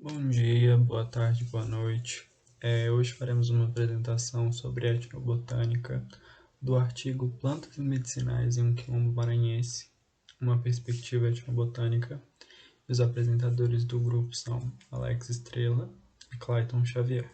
Bom dia, boa tarde, boa noite. Hoje faremos uma apresentação sobre etnobotânica do artigo Plantas Medicinais em um Quilombo Maranhense, uma perspectiva etnobotânica. Os apresentadores do grupo são Alex Estrela e Clayton Xavier.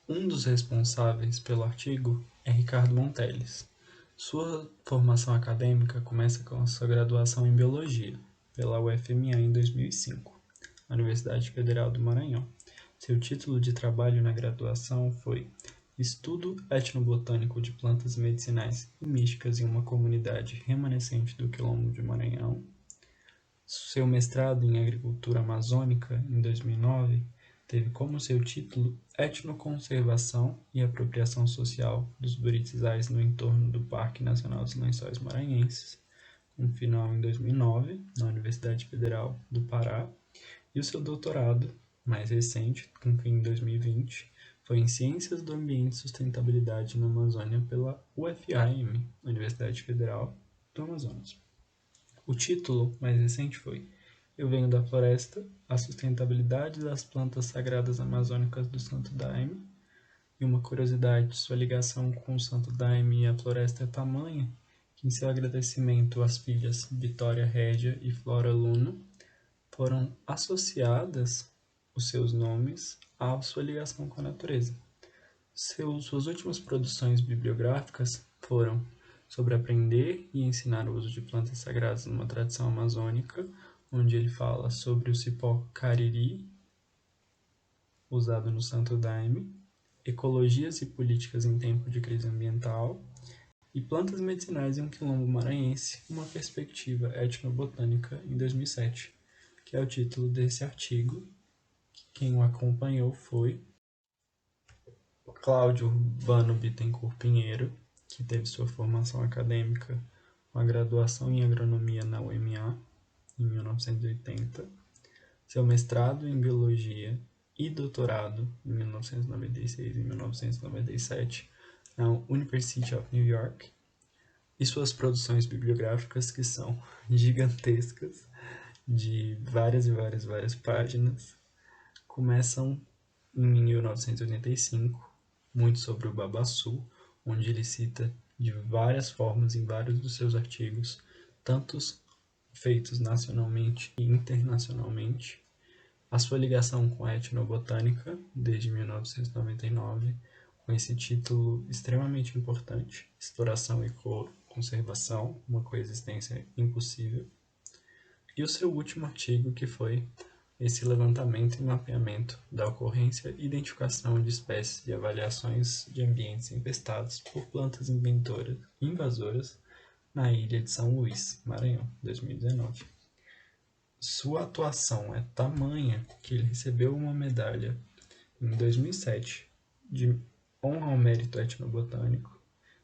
Um dos responsáveis pelo artigo é Ricardo Monteles. Sua formação acadêmica começa com a sua graduação em Biologia, pela UFMA em 2005, Universidade Federal do Maranhão. Seu título de trabalho na graduação foi Estudo Etnobotânico de Plantas Medicinais e Místicas em uma Comunidade Remanescente do Quilombo de Maranhão. Seu mestrado em Agricultura Amazônica, em 2009, teve como seu título Etnoconservação e Apropriação Social dos Buritizais no entorno do Parque Nacional dos Lençóis Maranhenses, com final em 2009, na Universidade Federal do Pará, e o seu doutorado, mais recente, com fim em 2020, foi em Ciências do Ambiente e Sustentabilidade na Amazônia pela UFAM, Universidade Federal do Amazonas. O título mais recente foi Eu Venho da Floresta, a Sustentabilidade das Plantas Sagradas Amazônicas do Santo Daime. E uma curiosidade, sua ligação com o Santo Daime e a floresta é tamanha que, em seu agradecimento às filhas Vitória Régia e Flora Luna, foram associadas os seus nomes à sua ligação com a natureza. Suas últimas produções bibliográficas foram sobre aprender e ensinar o uso de plantas sagradas numa tradição amazônica, onde ele fala sobre o cipó cariri, usado no Santo Daime, ecologias e políticas em tempo de crise ambiental, e plantas medicinais em um quilombo maranhense, uma perspectiva etnobotânica, em 2007, que é o título desse artigo. Quem o acompanhou foi Cláudio Urbano Bittencourt Pinheiro, que teve sua formação acadêmica com a graduação em agronomia na UMA, em 1980, seu mestrado em biologia e doutorado em 1996 e 1997 na University of New York, e suas produções bibliográficas, que são gigantescas, de várias páginas, começam em 1985, muito sobre o babaçu, onde ele cita de várias formas em vários dos seus artigos, tantos feitos nacionalmente e internacionalmente, a sua ligação com a etnobotânica desde 1999, com esse título extremamente importante, Exploração e Conservação, uma coexistência impossível, e o seu último artigo, que foi esse levantamento e mapeamento da ocorrência e identificação de espécies e avaliações de ambientes infestados por plantas invasoras na ilha de São Luís, Maranhão, 2019. Sua atuação é tamanha que ele recebeu uma medalha em 2007 de honra ao mérito etnobotânico,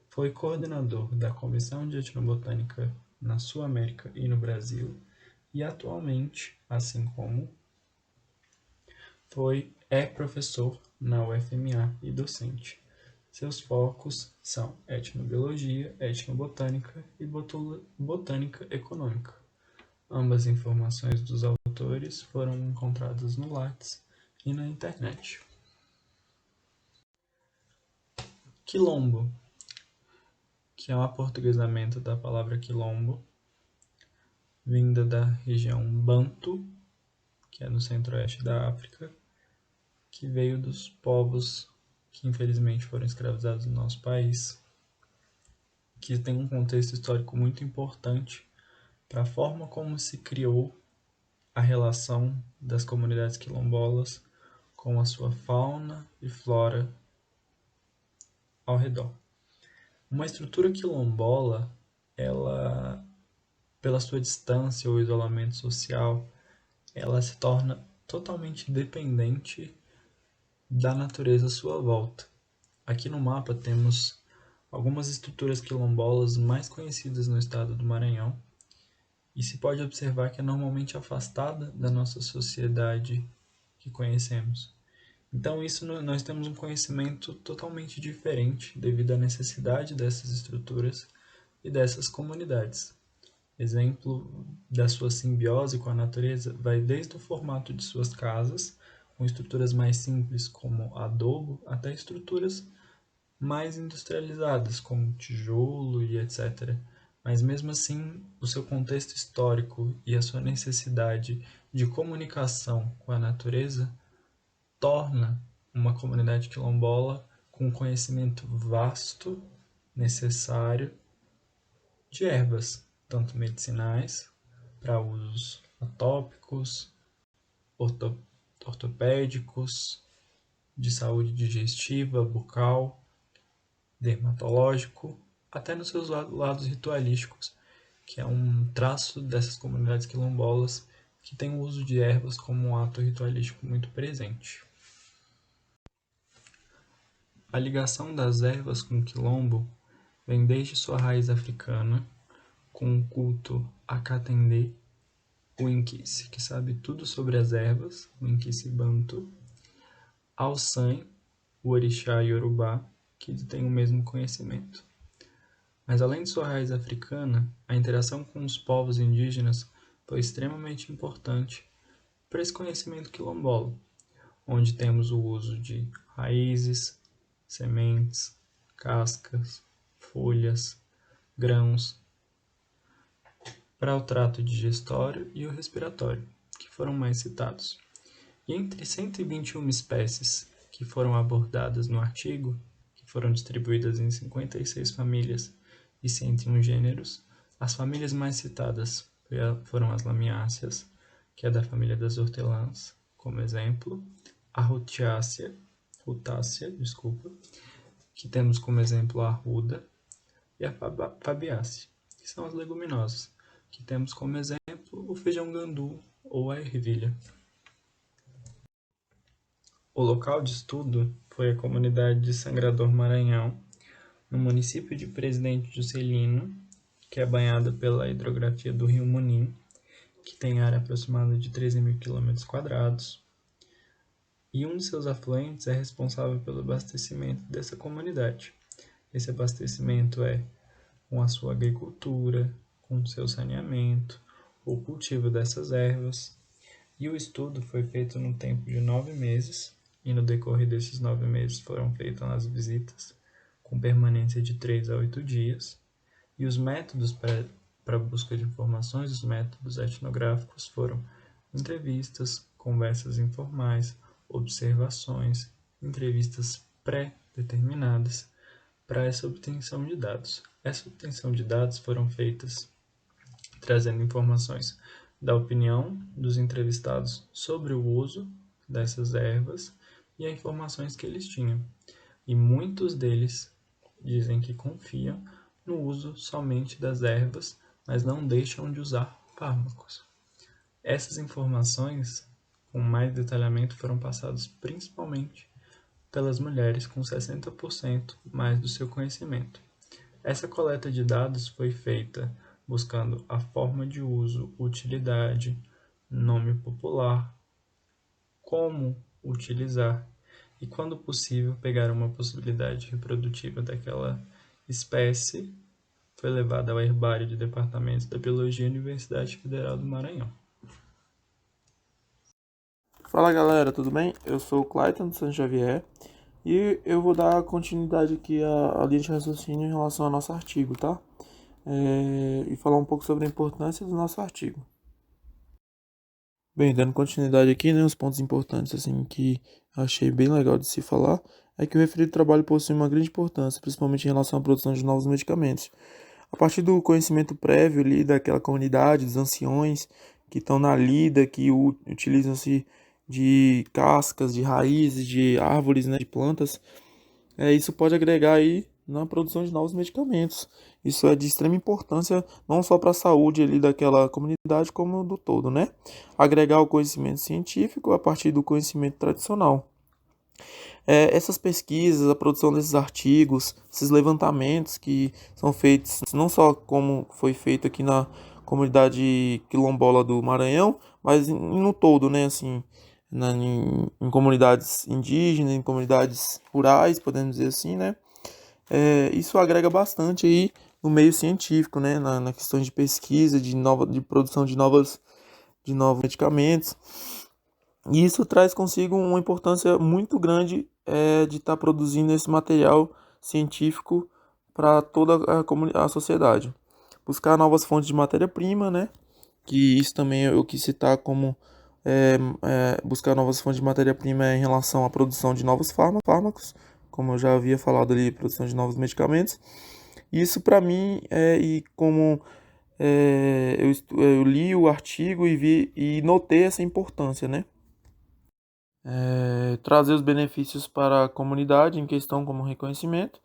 foi coordenador da Comissão de Etnobotânica na Sul-América e no Brasil, e atualmente, assim como é professor na UFMA e docente. Seus focos são etnobiologia, etnobotânica e botânica econômica. Ambas informações dos autores foram encontradas no Lattes e na internet. Quilombo, que é um aportuguesamento da palavra quilombo, vinda da região Banto, que é no centro-oeste da África, que veio dos povos que infelizmente foram escravizados no nosso país, que tem um contexto histórico muito importante para a forma como se criou a relação das comunidades quilombolas com a sua fauna e flora ao redor. Uma estrutura quilombola, ela, pela sua distância ou isolamento social, ela se torna totalmente dependente da natureza à sua volta. Aqui no mapa temos algumas estruturas quilombolas mais conhecidas no estado do Maranhão, e se pode observar que é normalmente afastada da nossa sociedade que conhecemos. Então nós temos um conhecimento totalmente diferente devido à necessidade dessas estruturas e dessas comunidades. Exemplo da sua simbiose com a natureza vai desde o formato de suas casas, com estruturas mais simples como adobo, até estruturas mais industrializadas, como tijolo e etc. Mas mesmo assim, o seu contexto histórico e a sua necessidade de comunicação com a natureza torna uma comunidade quilombola com um conhecimento vasto, necessário, de ervas, tanto medicinais, para usos atópicos, ortopédicos, de saúde digestiva, bucal, dermatológico, até nos seus lados ritualísticos, que é um traço dessas comunidades quilombolas que tem o uso de ervas como um ato ritualístico muito presente. A ligação das ervas com o quilombo vem desde sua raiz africana, com o culto a Katendê, o Inquice, que sabe tudo sobre as ervas, o Inquice Bantu, ao San, o orixá Yorubá, que tem o mesmo conhecimento. Mas além de sua raiz africana, a interação com os povos indígenas foi extremamente importante para esse conhecimento quilombola, onde temos o uso de raízes, sementes, cascas, folhas, grãos, para o trato digestório e o respiratório, que foram mais citados. E entre 121 espécies que foram abordadas no artigo, que foram distribuídas em 56 famílias e 101 gêneros, as famílias mais citadas foram as lamiáceas, que é da família das hortelãs, como exemplo, a rutácea, que temos como exemplo a arruda, e a fabiácea, que são as leguminosas, que temos como exemplo o feijão gandu ou a ervilha. O local de estudo foi a comunidade de Sangrador Maranhão, no município de Presidente Juscelino, que é banhada pela hidrografia do rio Munim, que tem área aproximada de 13.000 km², e um de seus afluentes é responsável pelo abastecimento dessa comunidade. Esse abastecimento é com a sua agricultura, com o seu saneamento, o cultivo dessas ervas, e o estudo foi feito no tempo de 9 meses, e no decorrer desses 9 meses foram feitas as visitas, com permanência de 3 a 8 dias, e os métodos para busca de informações, os métodos etnográficos foram entrevistas, conversas informais, observações, entrevistas pré-determinadas para essa obtenção de dados. Essa obtenção de dados foram feitas trazendo informações da opinião dos entrevistados sobre o uso dessas ervas e as informações que eles tinham. E muitos deles dizem que confiam no uso somente das ervas, mas não deixam de usar fármacos. Essas informações, com mais detalhamento, foram passadas principalmente pelas mulheres, com 60% mais do seu conhecimento. Essa coleta de dados foi feita buscando a forma de uso, utilidade, nome popular, como utilizar e, quando possível, pegar uma possibilidade reprodutiva daquela espécie. Foi levada ao herbário de departamentos da Biologia da Universidade Federal do Maranhão. Fala galera, tudo bem? Eu sou o Clayton de Santo Xavier e eu vou dar continuidade aqui à linha de raciocínio em relação ao nosso artigo, tá? E falar um pouco sobre a importância do nosso artigo. Bem, dando continuidade aqui, né, os pontos importantes assim que achei bem legal de se falar é que o referido trabalho possui uma grande importância, principalmente em relação à produção de novos medicamentos. A partir do conhecimento prévio ali daquela comunidade, dos anciões que estão na lida, que utilizam-se de cascas, de raízes, de árvores, né, de plantas, isso pode agregar aí na produção de novos medicamentos. Isso é de extrema importância não só para a saúde ali daquela comunidade, como do todo, né? Agregar o conhecimento científico a partir do conhecimento tradicional. Essas pesquisas, a produção desses artigos, esses levantamentos que são feitos não só como foi feito aqui na comunidade quilombola do Maranhão, mas no todo, né, assim, em comunidades indígenas, em comunidades rurais, podemos dizer assim, né? Isso agrega bastante aí no meio científico, né, na questão de pesquisa, de produção de novos medicamentos. E isso traz consigo uma importância muito grande de estar produzindo esse material científico para toda a sociedade. Buscar novas fontes de matéria-prima, né? Que isso também eu quis citar como buscar novas fontes de matéria-prima em relação à produção de novos fármacos, como eu já havia falado ali, produção de novos medicamentos. Isso para mim, e como eu li o artigo e vi e notei essa importância, né? Trazer os benefícios para a comunidade em questão como reconhecimento.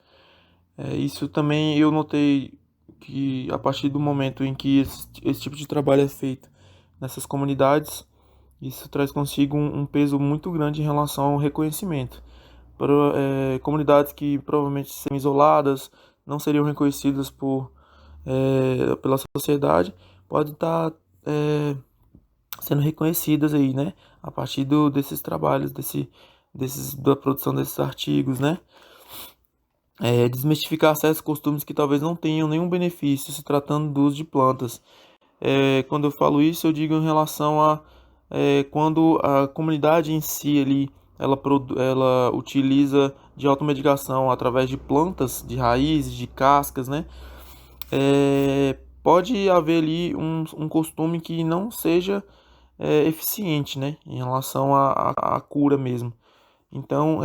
Isso também eu notei que a partir do momento em que esse tipo de trabalho é feito nessas comunidades, isso traz consigo um peso muito grande em relação ao reconhecimento. Para comunidades que provavelmente seriam isoladas, não seriam reconhecidas pela sociedade, pode estar sendo reconhecidas aí, né? A partir desses trabalhos, da produção desses artigos, né? Desmistificar certos costumes que talvez não tenham nenhum benefício se tratando do uso de plantas. Quando eu falo isso, eu digo em relação a quando a comunidade em si ali, ela utiliza de automedicação através de plantas, de raízes, de cascas, né? Pode haver ali um costume que não seja eficiente, né? Em relação à cura mesmo. Então,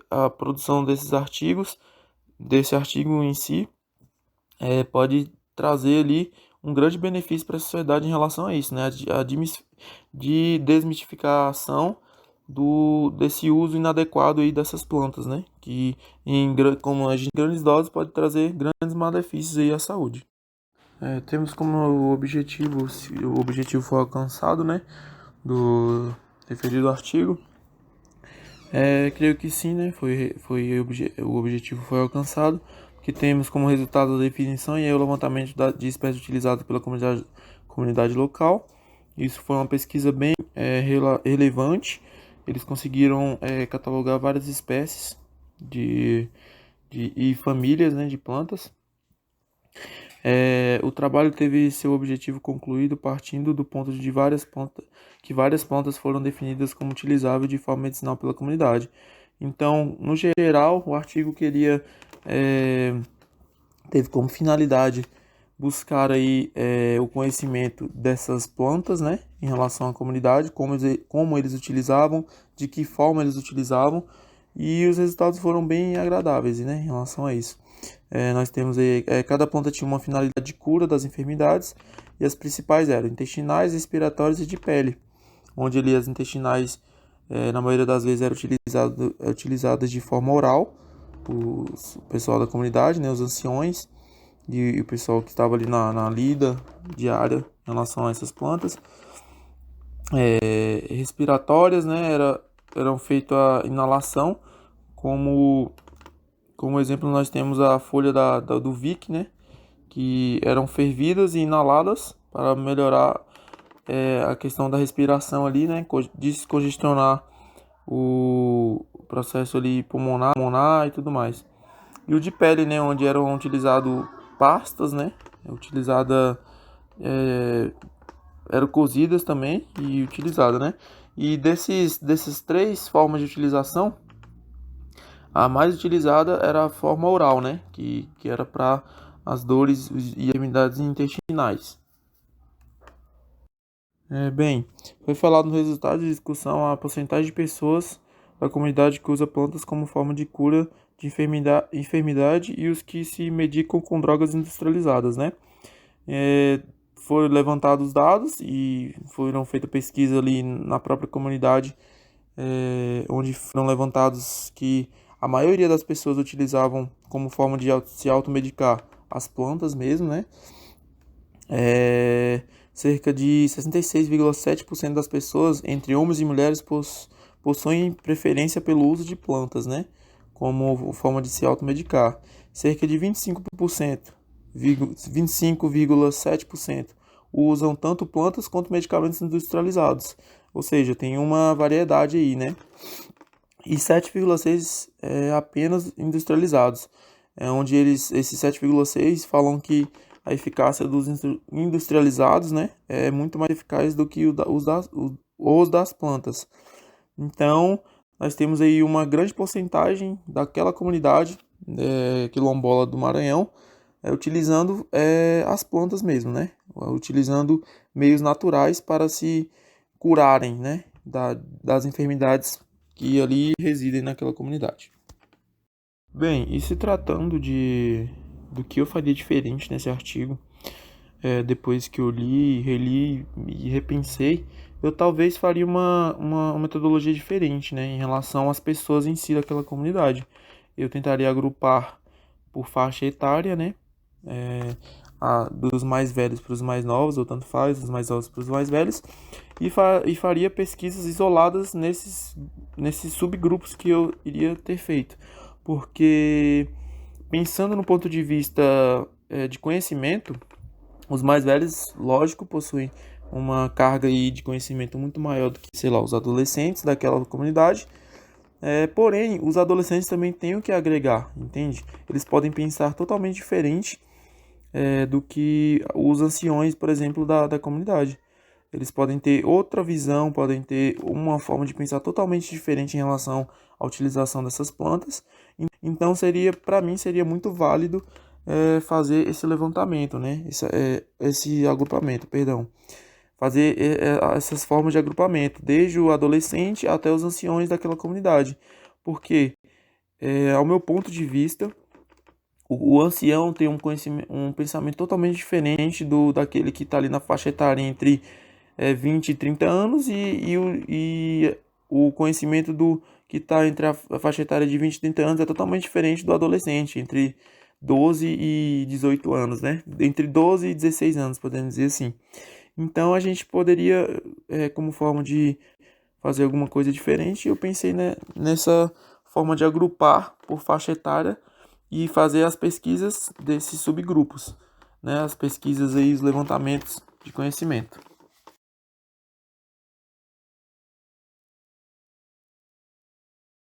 a produção desse artigo em si, pode trazer ali um grande benefício para a sociedade em relação a isso, né? De desmistificação desse uso inadequado aí dessas plantas, né? Que como agir em grandes doses pode trazer grandes malefícios aí à saúde. Temos como objetivo, se o objetivo for alcançado, né? Do referido artigo. Creio que sim, né? O objetivo foi alcançado, que temos como resultado a definição e o levantamento de espécies utilizadas pela comunidade local. Isso foi uma pesquisa bem relevante. Eles conseguiram catalogar várias espécies e famílias, né, de plantas. O trabalho teve seu objetivo concluído partindo do ponto de que várias plantas foram definidas como utilizáveis de forma medicinal pela comunidade. Então, no geral, o artigo teve como finalidade buscar aí o conhecimento dessas plantas, né, em relação à comunidade, como eles utilizavam, de que forma eles utilizavam, e os resultados foram bem agradáveis, né, em relação a isso. Nós temos aí, cada planta tinha uma finalidade de cura das enfermidades, e as principais eram intestinais, respiratórias e de pele, onde ali as intestinais, na maioria das vezes, eram utilizadas de forma oral, o pessoal da comunidade, né, os anciões, e o pessoal que estava ali na lida diária em relação a essas plantas. Respiratórias, né, eram feitas a inalação, como exemplo, nós temos a folha do Vic, né? Que eram fervidas e inaladas para melhorar a questão da respiração ali, né? Descongestionar o processo ali pulmonar e tudo mais. E o de pele, né? Onde eram utilizadas pastas, né? Eram cozidas também e utilizadas, né? E desses três formas de utilização, a mais utilizada era a forma oral, né? Que era para as dores e enfermidades intestinais. Bem, foi falado no resultado de discussão a porcentagem de pessoas da comunidade que usa plantas como forma de cura de enfermidade e os que se medicam com drogas industrializadas, né? Foram levantados dados e foram feitas pesquisas ali na própria comunidade, onde foram levantados que a maioria das pessoas utilizavam como forma de se automedicar as plantas mesmo, né? Cerca de 66,7% das pessoas, entre homens e mulheres, possuem preferência pelo uso de plantas, né? Como forma de se automedicar. Cerca de 25,7% usam tanto plantas quanto medicamentos industrializados. Ou seja, tem uma variedade aí, né? E 7,6% apenas industrializados. onde esses 7,6 falam que a eficácia dos industrializados, né, é muito mais eficaz do que os das plantas. Então, nós temos aí uma grande porcentagem daquela comunidade quilombola do Maranhão utilizando as plantas mesmo, né, utilizando meios naturais para se curarem, né, das enfermidades que ali residem naquela comunidade. Bem, e se tratando do que eu faria diferente nesse artigo, depois que eu li, reli e repensei, eu talvez faria uma metodologia diferente, né, em relação às pessoas em si daquela comunidade. Eu tentaria agrupar por faixa etária, né, dos mais velhos para os mais novos, ou tanto faz, dos mais novos para os mais velhos, e faria pesquisas isoladas nesses subgrupos que eu iria ter feito. Porque, pensando no ponto de vista de conhecimento, os mais velhos, lógico, possuem uma carga aí de conhecimento muito maior do que, sei lá, os adolescentes daquela comunidade. Porém, os adolescentes também têm o que agregar, entende? Eles podem pensar totalmente diferente do que os anciões, por exemplo, da comunidade. Eles podem ter outra visão, podem ter uma forma de pensar totalmente diferente em relação à utilização dessas plantas. Então, para mim, seria muito válido fazer esse levantamento, né? Esse agrupamento, perdão. Fazer essas formas de agrupamento, desde o adolescente até os anciões daquela comunidade. Porque, ao meu ponto de vista, o ancião tem um pensamento totalmente diferente daquele que está ali na faixa etária entre 20 e 30 anos e o conhecimento do que está entre a faixa etária de 20 e 30 anos é totalmente diferente do adolescente, entre 12 e 18 anos, né? Entre 12 e 16 anos, podemos dizer assim. Então a gente poderia, como forma de fazer alguma coisa diferente, eu pensei, né, nessa forma de agrupar por faixa etária e fazer as pesquisas desses subgrupos, né? As pesquisas aí, os levantamentos de conhecimento.